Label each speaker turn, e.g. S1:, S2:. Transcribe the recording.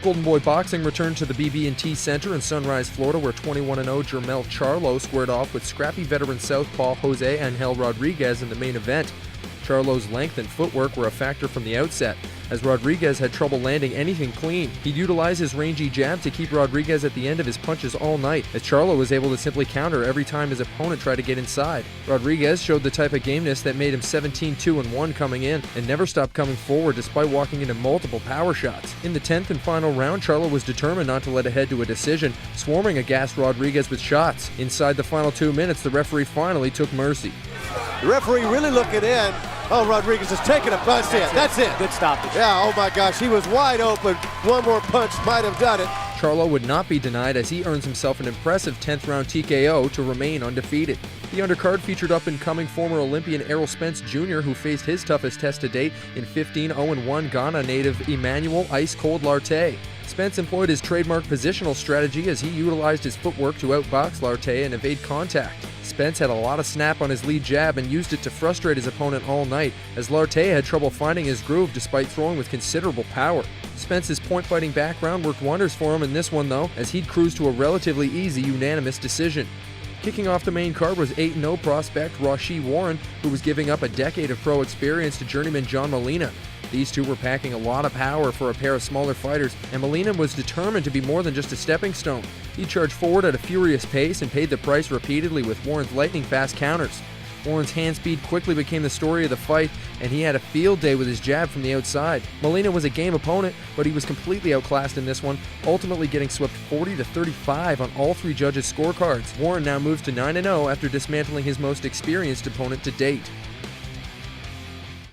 S1: Golden Boy Boxing returned to the BB&T Center in Sunrise, Florida, where 21-0 Jermel Charlo squared off with scrappy veteran southpaw Jose Angel Rodriguez in the main event. Charlo's length and footwork were a factor from the outset, as Rodriguez had trouble landing anything clean. He'd utilize his rangy jab to keep Rodriguez at the end of his punches all night, as Charlo was able to simply counter every time his opponent tried to get inside. Rodriguez showed the type of gameness that made him 17-2-1 coming in, and never stopped coming forward despite walking into multiple power shots. In the 10th and final round, Charlo was determined not to let it head to a decision, swarming against Rodriguez with shots. Inside the final 2 minutes, the referee finally took mercy.
S2: The referee really looking in. Oh, Rodriguez is taking a punch. That's it.
S3: Good stoppage.
S2: Yeah, oh my gosh, he was wide open. One more punch might have done it.
S1: Charlo would not be denied as he earns himself an impressive 10th round TKO to remain undefeated. The undercard featured up-and-coming former Olympian Errol Spence Jr., who faced his toughest test to date in 15-0-1 Ghana native Emmanuel Ice Cold Lartey. Spence employed his trademark positional strategy as he utilized his footwork to outbox Lartey and evade contact. Spence had a lot of snap on his lead jab and used it to frustrate his opponent all night, as Lartey had trouble finding his groove despite throwing with considerable power. Spence's point-fighting background worked wonders for him in this one though, as he'd cruised to a relatively easy unanimous decision. Kicking off the main card was 8-0 prospect Rau'shee Warren, who was giving up a decade of pro experience to journeyman John Molina. These two were packing a lot of power for a pair of smaller fighters, and Molina was determined to be more than just a stepping stone. He charged forward at a furious pace and paid the price repeatedly with Warren's lightning-fast counters. Warren's hand speed quickly became the story of the fight, and he had a field day with his jab from the outside. Molina was a game opponent, but he was completely outclassed in this one, ultimately getting swept 40-35 on all three judges' scorecards. Warren now moves to 9-0 after dismantling his most experienced opponent to date.